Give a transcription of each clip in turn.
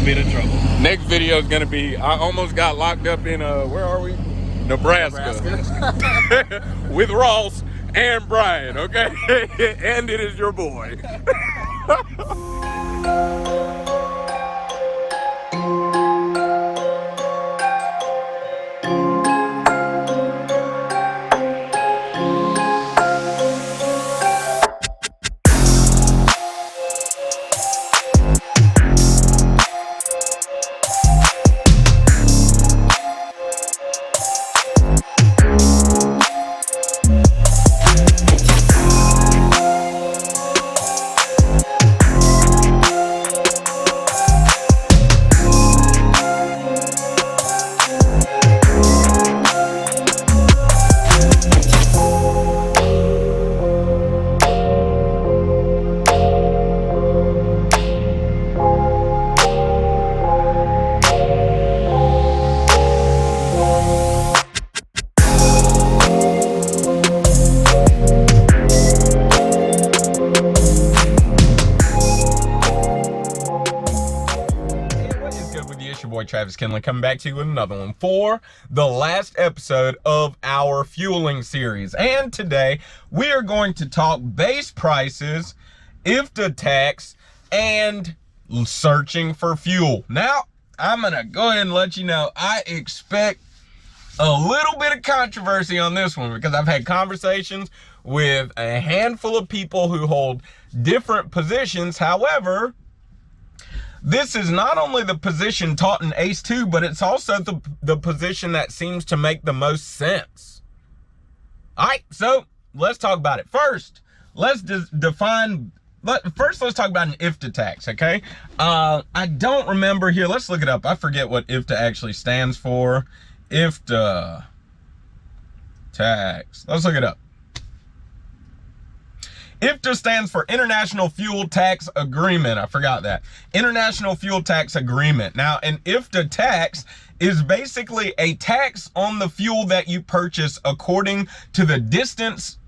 bit of trouble. Next video is gonna be, I almost got locked up in where are we? Nebraska. With Ross and Brian, okay? And it is your boy. Travis Kinley coming back to you with another one for the last episode of our fueling series. And today we are going to talk base prices, IFTA tax, and searching for fuel. Now, I'm going to go ahead and let you know I expect a little bit of controversy on this one because I've had conversations with a handful of people who hold different positions. However, this is not only the position taught in ACE 2, but it's also the position that seems to make the most sense. All right, so let's talk about it. First, let's let's talk about an IFTA tax, okay? I don't remember here. Let's look it up. I forget what IFTA actually stands for. IFTA tax. Let's look it up. IFTA stands for International Fuel Tax Agreement. I forgot that. International Fuel Tax Agreement. Now, an IFTA tax is basically a tax on the fuel that you purchase according to the distance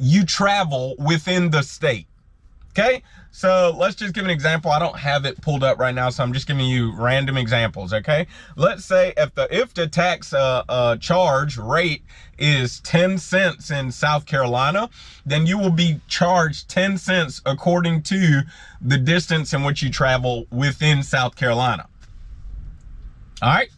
you travel within the state. Okay? So let's just give an example. I don't have it pulled up right now, so I'm just giving you random examples, okay? Let's say if the IFTA tax charge rate is 10 cents in South Carolina, then you will be charged 10 cents according to the distance in which you travel within South Carolina. All right?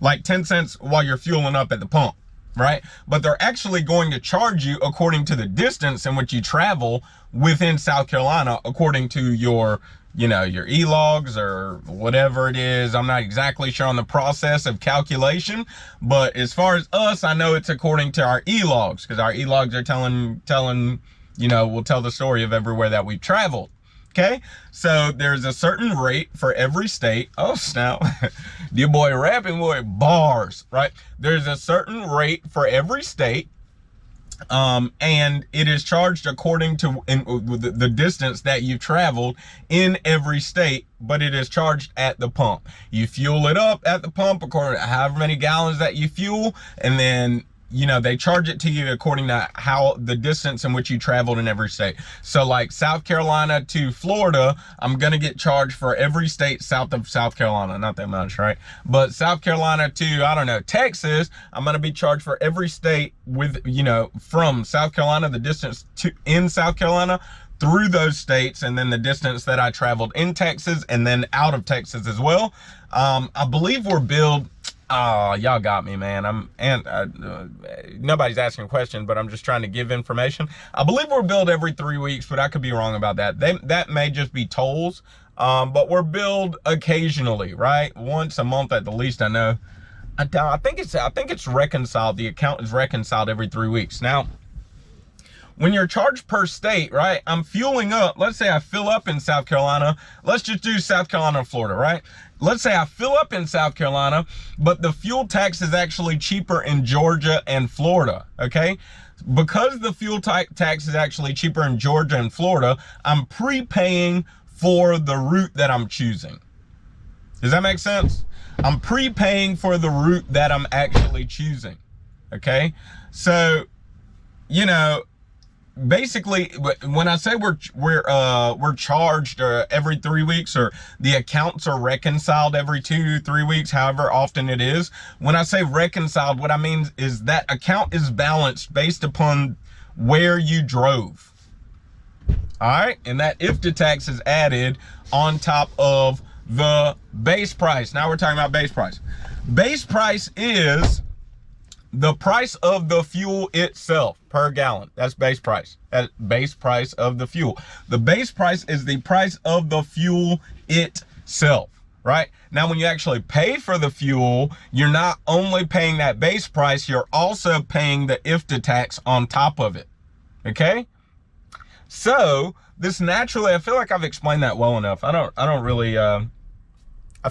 Like 10 cents while you're fueling up at the pump, right? But they're actually going to charge you according to the distance in which you travel within South Carolina, according to your, your e-logs or whatever it is. I'm not exactly sure on the process of calculation, but as far as us, I know it's according to our e-logs, because our e-logs are telling, will tell the story of everywhere that we've traveled. Okay, so there's a certain rate for every state. Oh, snap. Your boy rapping, boy, bars, right? There's a certain rate for every state. And it is charged according to the distance that you traveled in every state, but it is charged at the pump. You fuel it up at the pump according to however many gallons that you fuel, and then they charge it to you according to how the distance in which you traveled in every state. So like South Carolina to Florida, I'm going to get charged for every state south of South Carolina. Not that much, right? But South Carolina to, I don't know, Texas, I'm going to be charged for every state with, from South Carolina, the distance to in South Carolina through those states, and then the distance that I traveled in Texas and then out of Texas as well. I believe we're billed. Y'all got me, man. Nobody's asking a question, but I'm just trying to give information. I believe we're billed every 3 weeks, but I could be wrong about that. That may just be tolls, but we're billed occasionally, right? Once a month at the least, I know. I think it's reconciled. The account is reconciled every 3 weeks. Now, when you're charged per state, right? I'm fueling up. Let's say I fill up in South Carolina. Let's just do South Carolina and Florida, right? Let's say I fill up in South Carolina, but the fuel tax is actually cheaper in Georgia and Florida, okay? Because the fuel tax is actually cheaper in Georgia and Florida, I'm prepaying for the route that I'm choosing. Does that make sense? I'm prepaying for the route that I'm actually choosing, okay? So, basically, when I say we're charged every 3 weeks, or the accounts are reconciled every 2-3 weeks, however often it is. When I say reconciled, what I mean is that account is balanced based upon where you drove. All right, and that IFTA tax is added on top of the base price. Now we're talking about base price. Base price is the price of the fuel itself per gallon. That's base price. That's base price of the fuel. The base price is the price of the fuel itself, right? Now, when you actually pay for the fuel, you're not only paying that base price, you're also paying the IFTA tax on top of it, okay? So this naturally, I feel like I've explained that well enough. I don't really, I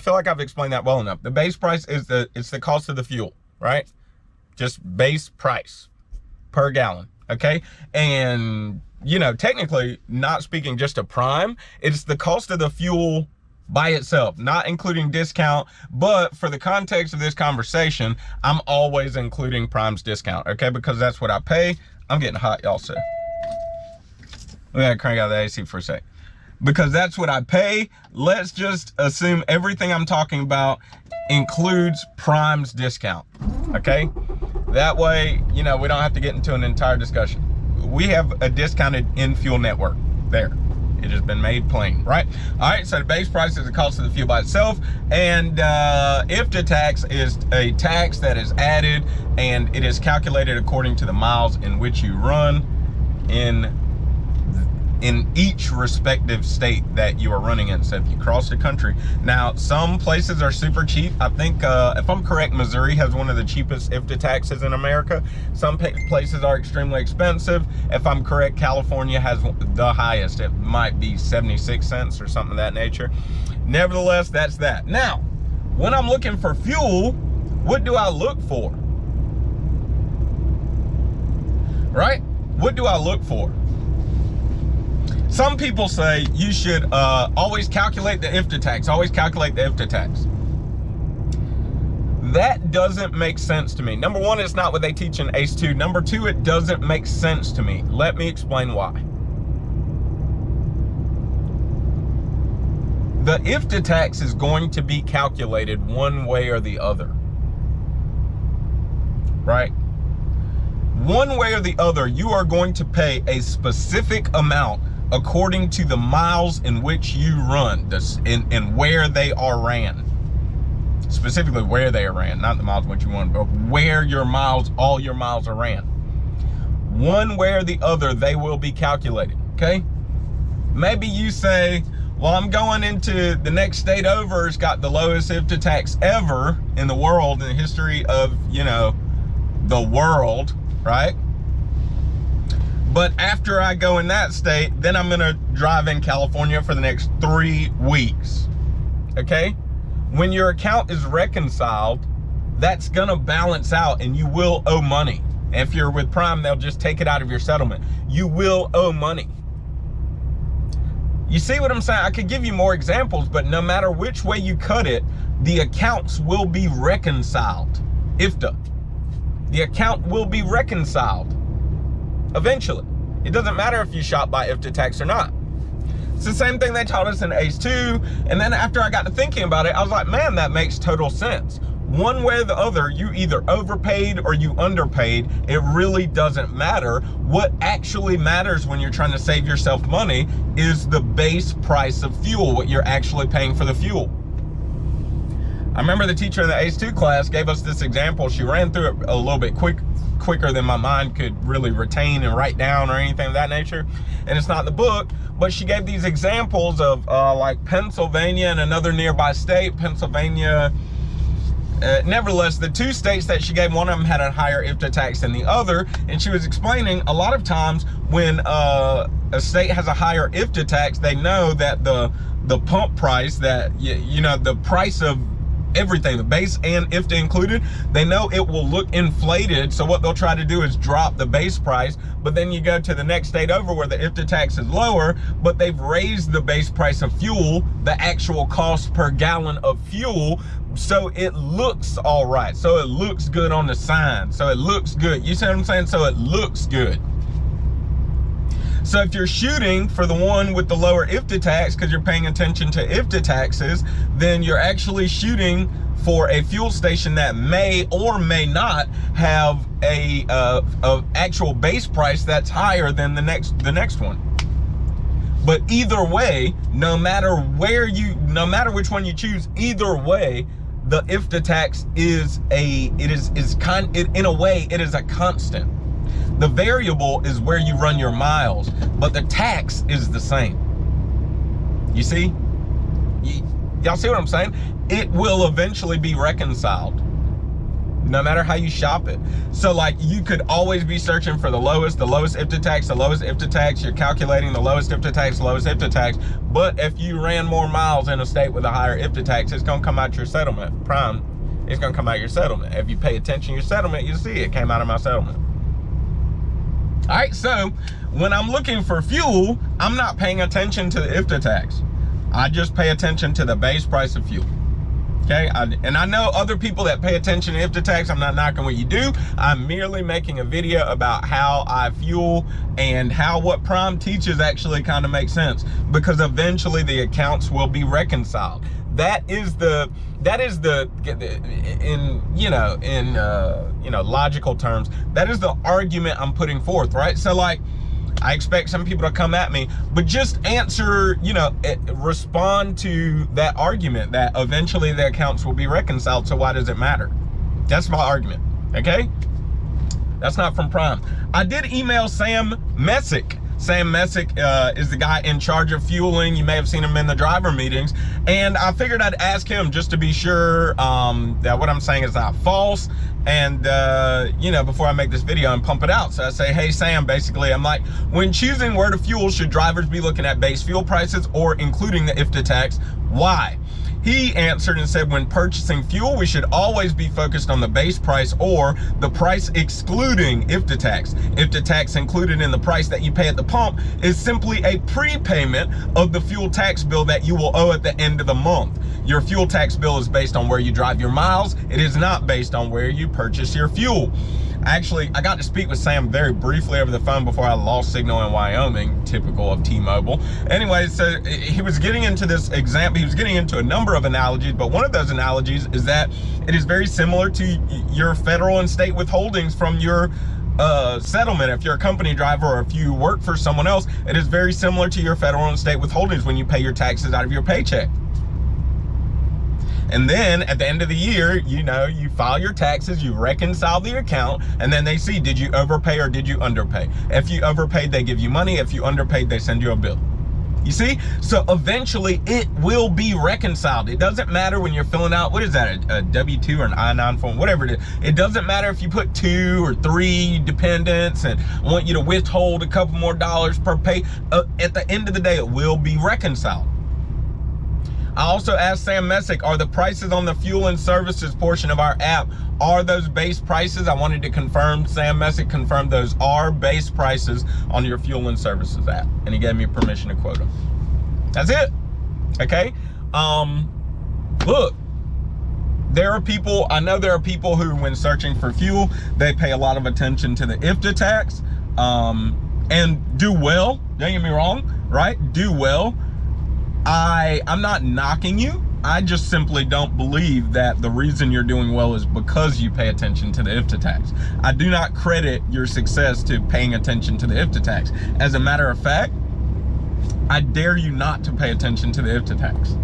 feel like I've explained that well enough. The base price is it's the cost of the fuel, right? Just base price per gallon, okay? And, you know, technically, not speaking just to prime, it's the cost of the fuel by itself, not including discount. But for the context of this conversation, I'm always including prime's discount, okay? Because that's what I pay. I'm getting hot, y'all, so we gotta crank out the AC for a sec. Because that's what I pay. Let's just assume everything I'm talking about includes prime's discount, okay? That way, you know, we don't have to get into an entire discussion. We have a discounted in-fuel network there. It has been made plain, right? All right, so the base price is the cost of the fuel by itself, and IFTA tax is a tax that is added, and it is calculated according to the miles in which you run in each respective state that you are running in. So if you cross the country, now some places are super cheap. I think if I'm correct, Missouri has one of the cheapest IFTA taxes in America. Some places are extremely expensive. If I'm correct, California has the highest. It might be 76 cents or something of that nature. Nevertheless, that's that. Now, when I'm looking for fuel, what do I look for? Right? What do I look for? Some people say you should always calculate the IFTA tax, always calculate the IFTA tax. That doesn't make sense to me. Number one, it's not what they teach in ACE 2. Number two, it doesn't make sense to me. Let me explain why. The IFTA tax is going to be calculated one way or the other, right? One way or the other, you are going to pay a specific amount according to the miles in which you run, and where they are ran. Specifically where they are ran, not the miles in which you run, but where your miles, all your miles are ran. One way or the other, they will be calculated, okay? Maybe you say, well, I'm going into the next state over, it's got the lowest IFTA tax ever in the world, in the history of, you know, the world, right? But after I go in that state, then I'm gonna drive in California for the next 3 weeks, okay? When your account is reconciled, that's gonna balance out and you will owe money. If you're with Prime, they'll just take it out of your settlement. You will owe money. You see what I'm saying? I could give you more examples, but no matter which way you cut it, the accounts will be reconciled. IFTA. The account will be reconciled eventually. It doesn't matter if you shop by IFTA tax or not. It's the same thing they taught us in ACE 2. And then after I got to thinking about it, I was like, man, that makes total sense. One way or the other, you either overpaid or you underpaid. It really doesn't matter. What actually matters when you're trying to save yourself money is the base price of fuel, what you're actually paying for the fuel. I remember the teacher in the ACE 2 class gave us this example. She ran through it a little bit quicker than my mind could really retain and write down or anything of that nature. And it's not in the book, but she gave these examples of like Pennsylvania and another nearby state. Pennsylvania, nevertheless, the two states that she gave, one of them had a higher IFTA tax than the other. And she was explaining a lot of times when a state has a higher IFTA tax, they know that the pump price, that, you know, the price of everything, the base and IFTA included, they know it will look inflated. So what they'll try to do is drop the base price. But then you go to the next state over where the IFTA tax is lower, but they've raised the base price of fuel, the actual cost per gallon of fuel, so it looks all right. So it looks good on the sign. So it looks good. You see what I'm saying? So it looks good. So if you're shooting for the one with the lower IFTA tax because you're paying attention to IFTA taxes, then you're actually shooting for a fuel station that may or may not have a actual base price that's higher than the next one. But either way, no matter which one you choose, either way, the IFTA tax is in a way it is a constant. The variable is where you run your miles, but the tax is the same. You see? Y'all see what I'm saying? It will eventually be reconciled, no matter how you shop it. So like, you could always be searching for the lowest IFTA tax, the lowest IFTA tax. You're calculating the lowest IFTA tax, lowest IFTA tax. But if you ran more miles in a state with a higher IFTA tax, it's gonna come out your settlement. Prime, it's gonna come out your settlement. If you pay attention to your settlement, you see it came out of my settlement. All right, so when I'm looking for fuel, I'm not paying attention to the IFTA tax. I just pay attention to the base price of fuel. Okay, and I know other people that pay attention to IFTA tax. I'm not knocking what you do. I'm merely making a video about how I fuel and how what Prime teaches actually kind of makes sense, because eventually the accounts will be reconciled. That is the in logical terms, that is the argument I'm putting forth, right? So like, I expect some people to come at me, but just answer, respond to that argument that eventually the accounts will be reconciled. So why does it matter? That's my argument, okay? That's not from Prime. I did email Sam Messick. Sam Messick is the guy in charge of fueling. You may have seen him in the driver meetings. And I figured I'd ask him just to be sure that what I'm saying is not false. And, before I make this video and pump it out. So I say, hey, Sam, basically, I'm like, when choosing where to fuel, should drivers be looking at base fuel prices or including the IFTA tax? Why? He answered and said, when purchasing fuel, we should always be focused on the base price or the price excluding IFTA tax. IFTA tax included in the price that you pay at the pump is simply a prepayment of the fuel tax bill that you will owe at the end of the month. Your fuel tax bill is based on where you drive your miles. It is not based on where you purchase your fuel. Actually, I got to speak with Sam very briefly over the phone before I lost signal in Wyoming, typical of T-Mobile. Anyway, so he was getting into this example. He was getting into a number of analogies, but one of those analogies is that it is very similar to your federal and state withholdings from your settlement. If you're a company driver or if you work for someone else, it is very similar to your federal and state withholdings when you pay your taxes out of your paycheck. And then at the end of the year, you file your taxes, you reconcile the account, and then they see, did you overpay or did you underpay? If you overpaid, they give you money. If you underpaid, they send you a bill. You see? So eventually it will be reconciled. It doesn't matter when you're filling out, what is that, a W-2 or an I-9 form, whatever it is. It doesn't matter if you put 2 or 3 dependents and want you to withhold a couple more dollars per pay. At the end of the day, it will be reconciled. I also asked Sam Messick, are the prices on the fuel and services portion of our app, are those base prices? I wanted to confirm, Sam Messick confirmed those are base prices on your fuel and services app. And he gave me permission to quote them. That's it, okay? Look, I know there are people who, when searching for fuel, they pay a lot of attention to the IFTA tax and do well, don't get me wrong, right? Do well. I'm not knocking you. I just simply don't believe that the reason you're doing well is because you pay attention to the IFTA tax. I do not credit your success to paying attention to the IFTA tax. As a matter of fact, I dare you not to pay attention to the IFTA tax.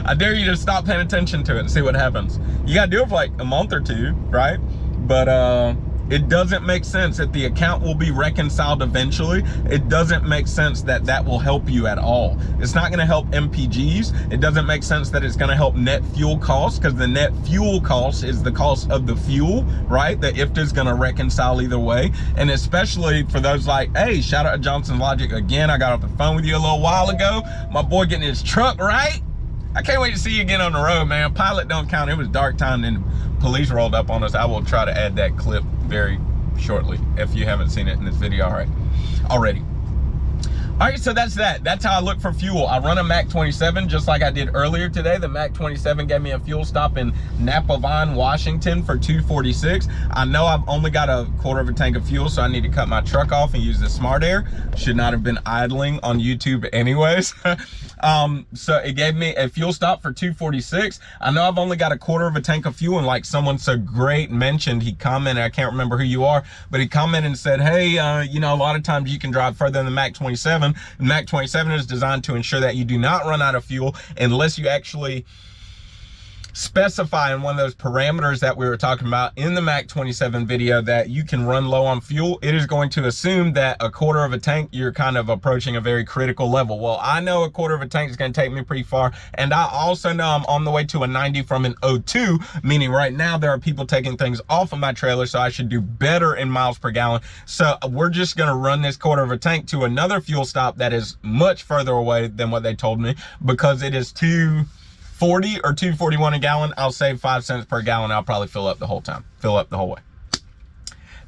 I dare you to stop paying attention to it and see what happens. You gotta do it for like a month or two, right? But it doesn't make sense that the account will be reconciled eventually. It doesn't make sense that that will help you at all. It's not gonna help MPGs. It doesn't make sense that it's gonna help net fuel costs, because the net fuel cost is the cost of the fuel, right? The IFTA is gonna reconcile either way. And especially for those like, hey, shout out to Johnson's Logic again. I got off the phone with you a little while ago. My boy getting his truck right. I can't wait to see you again on the road, man. Pilot don't count. It was dark time and police rolled up on us. I will try to add that clip very shortly if you haven't seen it in this video already. All right, so that's that. That's how I look for fuel. I run a Mac 27 just like I did earlier today. The Mac 27 gave me a fuel stop in Napa Vine, Washington for $2.46. I know I've only got a quarter of a tank of fuel, so I need to cut my truck off and use the Smart Air. Should not have been idling on YouTube anyways. So it gave me a fuel stop for $2.46. I know I've only got a quarter of a tank of fuel, and like someone so great mentioned, he commented, I can't remember who you are, but he commented and said, hey, you know, a lot of times you can drive further than the Mac 27. The Mac 27 is designed to ensure that you do not run out of fuel unless you actually specify in one of those parameters that we were talking about in the Mac 27 video that you can run low on fuel. It is going to assume that a quarter of a tank, you're kind of approaching a very critical level. Well, I know a quarter of a tank is going to take me pretty far, and I also know I'm on the way to a 90 from an 02, meaning right now there are people taking things off of my trailer, so I should do better in miles per gallon. So we're just going to run this quarter of a tank to another fuel stop that is much further away than what they told me, because it is $2.40 or $2.41 a gallon. I'll save 5 cents per gallon. I'll probably fill up the whole time, fill up the whole way.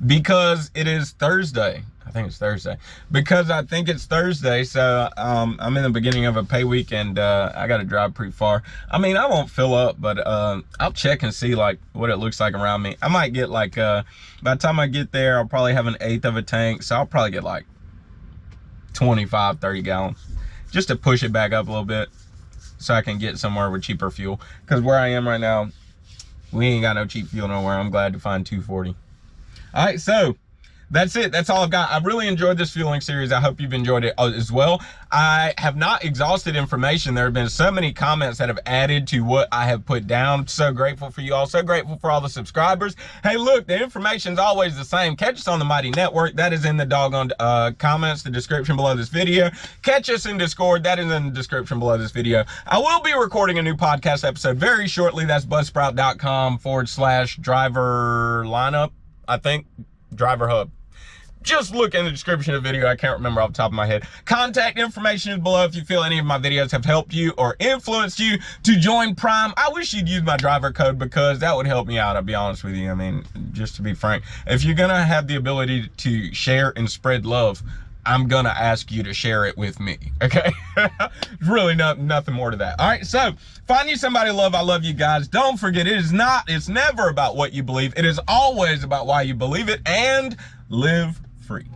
Because it is Thursday. I think it's Thursday. Because I think it's Thursday, so I'm in the beginning of a pay week, and I got to drive pretty far. I mean, I won't fill up, but I'll check and see like what it looks like around me. I might get like, by the time I get there, I'll probably have 1/8 of a tank, so I'll probably get like 25, 30 gallons, just to push it back up a little bit, so I can get somewhere with cheaper fuel. Because where I am right now, we ain't got no cheap fuel nowhere. I'm glad to find $2.40. All right, so that's it. That's all I've got. I've really enjoyed this fueling series. I hope you've enjoyed it as well. I have not exhausted information. There have been so many comments that have added to what I have put down. So grateful for you all. So grateful for all the subscribers. Hey, look, the information's always the same. Catch us on the Mighty Network. That is in the doggone comments, the description below this video. Catch us in Discord. That is in the description below this video. I will be recording a new podcast episode very shortly. That's buzzsprout.com/driver lineup, I think, driver hub. Just look in the description of the video. I can't remember off the top of my head. Contact information is below if you feel any of my videos have helped you or influenced you to join Prime. I wish you'd use my driver code, because that would help me out, I'll be honest with you. I mean, just to be frank, if you're gonna have the ability to share and spread love, I'm gonna ask you to share it with me, okay? Really nothing more to that. All right, so find you somebody to love. I love you guys. Don't forget, it's never about what you believe. It is always about why you believe it, and live free.